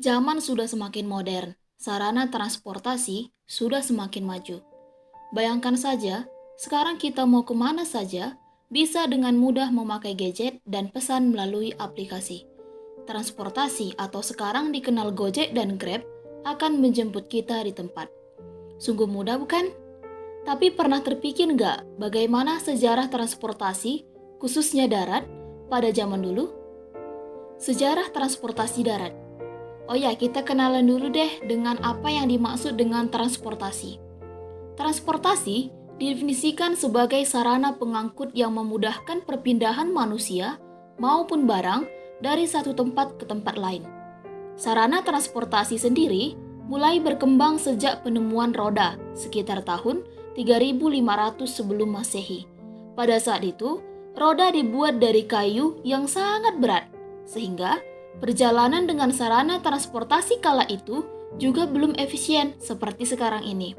Zaman sudah semakin modern, sarana transportasi sudah semakin maju. Bayangkan saja, sekarang kita mau kemana saja, bisa dengan mudah memakai gadget dan pesan melalui aplikasi. Transportasi atau sekarang dikenal Gojek dan Grab akan menjemput kita di tempat. Sungguh mudah bukan? Tapi pernah terpikir nggak bagaimana sejarah transportasi, khususnya darat, pada zaman dulu? Sejarah transportasi darat. Oh ya, kita kenalan dulu deh dengan apa yang dimaksud dengan transportasi. Transportasi didefinisikan sebagai sarana pengangkut yang memudahkan perpindahan manusia maupun barang dari satu tempat ke tempat lain. Sarana transportasi sendiri mulai berkembang sejak penemuan roda sekitar tahun 3500 sebelum Masehi. Pada saat itu, roda dibuat dari kayu yang sangat berat, sehingga perjalanan dengan sarana transportasi kala itu juga belum efisien seperti sekarang ini.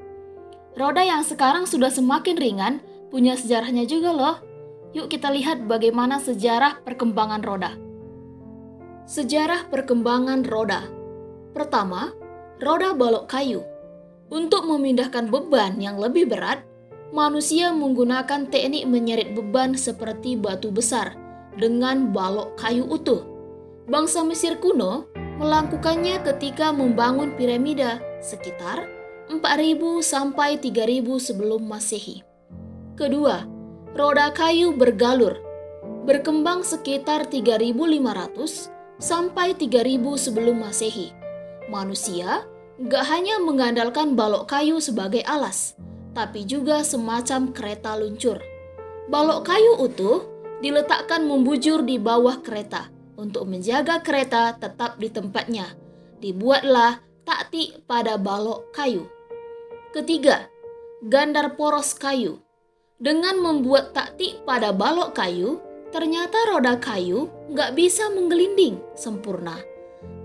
Roda yang sekarang sudah semakin ringan punya sejarahnya juga loh. Yuk kita lihat bagaimana sejarah perkembangan roda. Sejarah perkembangan roda. Pertama, roda balok kayu. Untuk memindahkan beban yang lebih berat, manusia menggunakan teknik menyeret beban seperti batu besar dengan balok kayu utuh. Bangsa Mesir kuno melakukannya ketika membangun piramida sekitar 4000 sampai 3000 sebelum Masehi. Kedua, roda kayu bergalur berkembang sekitar 3500 sampai 3000 sebelum Masehi. Manusia gak hanya mengandalkan balok kayu sebagai alas, tapi juga semacam kereta luncur. Balok kayu utuh diletakkan membujur di bawah kereta. Untuk menjaga kereta tetap di tempatnya, dibuatlah taktik pada balok kayu. Ketiga, gandar poros kayu. Dengan membuat taktik pada balok kayu, ternyata roda kayu nggak bisa menggelinding sempurna.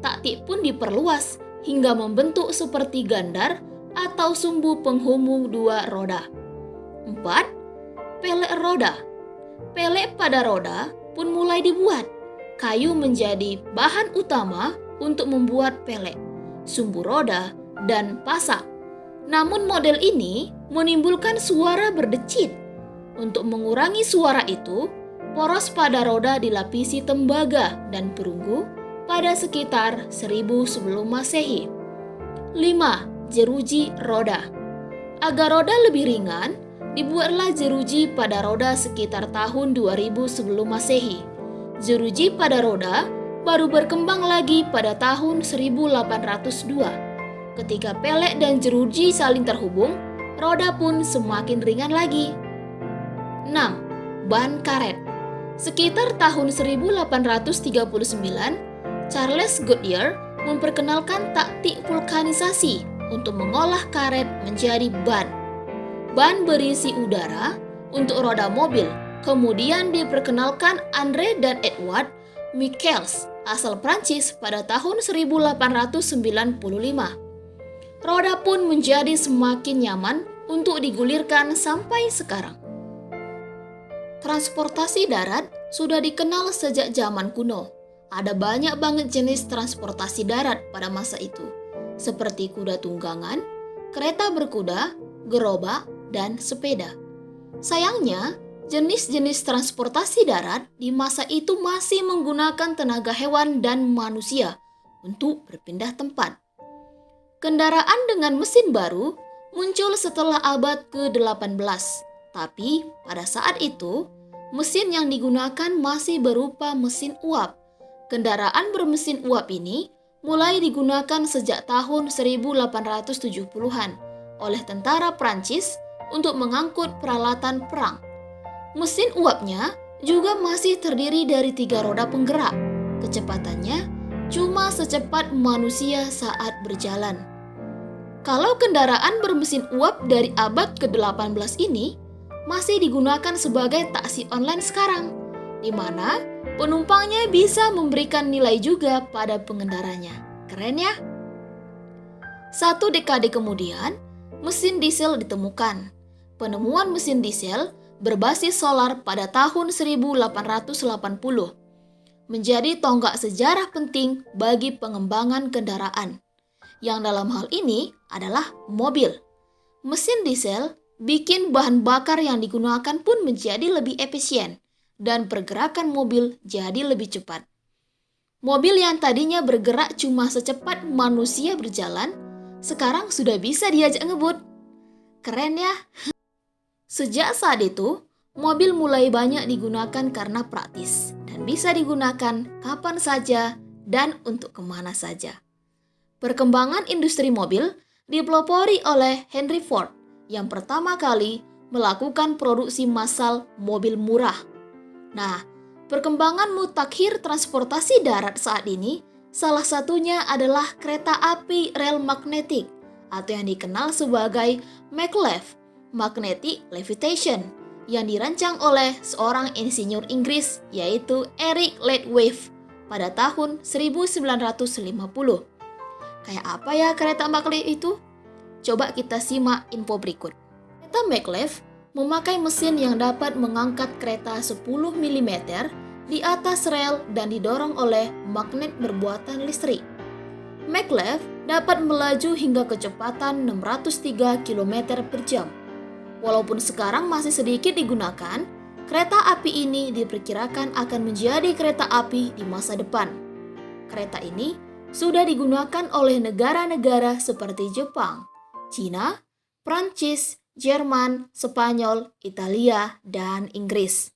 Taktik pun diperluas hingga membentuk seperti gandar atau sumbu penghubung dua roda. 4. Pelek roda. Pelek pada roda pun mulai dibuat. Kayu menjadi bahan utama untuk membuat pelek, sumbu roda, dan pasak. Namun model ini menimbulkan suara berdecit. Untuk mengurangi suara itu, poros pada roda dilapisi tembaga dan perunggu pada sekitar 1000 sebelum Masehi. 5. Jeruji roda. Agar roda lebih ringan, dibuatlah jeruji pada roda sekitar tahun 2000 sebelum Masehi. Jeruji pada roda baru berkembang lagi pada tahun 1802. Ketika pelek dan jeruji saling terhubung, roda pun semakin ringan lagi. 6. Ban karet. Sekitar tahun 1839, Charles Goodyear memperkenalkan taktik vulkanisasi untuk mengolah karet menjadi ban. Ban berisi udara untuk roda mobil. Kemudian diperkenalkan Andre dan Edward Michels asal Prancis pada tahun 1895. Roda pun menjadi semakin nyaman untuk digulirkan sampai sekarang. Transportasi darat sudah dikenal sejak zaman kuno. Ada banyak banget jenis transportasi darat pada masa itu, seperti kuda tunggangan, kereta berkuda, gerobak, dan sepeda. Sayangnya, jenis-jenis transportasi darat di masa itu masih menggunakan tenaga hewan dan manusia untuk berpindah tempat. Kendaraan dengan mesin baru muncul setelah abad ke-18, tapi pada saat itu, mesin yang digunakan masih berupa mesin uap. Kendaraan bermesin uap ini mulai digunakan sejak tahun 1870-an oleh tentara Prancis untuk mengangkut peralatan perang. Mesin uapnya juga masih terdiri dari 3 roda penggerak. Kecepatannya cuma secepat manusia saat berjalan. Kalau kendaraan bermesin uap dari abad ke-18 ini masih digunakan sebagai taksi online sekarang, di mana penumpangnya bisa memberikan nilai juga pada pengendaranya. Keren ya? 1 dekade kemudian, mesin diesel ditemukan. Penemuan mesin diesel berbasis solar pada tahun 1880. menjadi tonggak sejarah penting bagi pengembangan kendaraan, yang dalam hal ini adalah mobil. Mesin diesel bikin bahan bakar yang digunakan pun menjadi lebih efisien dan pergerakan mobil jadi lebih cepat. Mobil yang tadinya bergerak cuma secepat manusia berjalan, sekarang sudah bisa diajak ngebut. Keren ya? Sejak saat itu, mobil mulai banyak digunakan karena praktis dan bisa digunakan kapan saja dan untuk kemana saja. Perkembangan industri mobil dipelopori oleh Henry Ford yang pertama kali melakukan produksi massal mobil murah. Nah, perkembangan mutakhir transportasi darat saat ini salah satunya adalah kereta api rel magnetik atau yang dikenal sebagai maglev, magnetic levitation, yang dirancang oleh seorang insinyur Inggris yaitu Eric Lightwave pada tahun 1950. Kayak apa ya kereta maglev itu? Coba kita simak info berikut. Kereta maglev memakai mesin yang dapat mengangkat kereta 10 mm di atas rel dan didorong oleh magnet berbuatan listrik. Maglev dapat melaju hingga kecepatan 603 km per jam. Walaupun sekarang masih sedikit digunakan, kereta api ini diperkirakan akan menjadi kereta api di masa depan. Kereta ini sudah digunakan oleh negara-negara seperti Jepang, Cina, Prancis, Jerman, Spanyol, Italia, dan Inggris.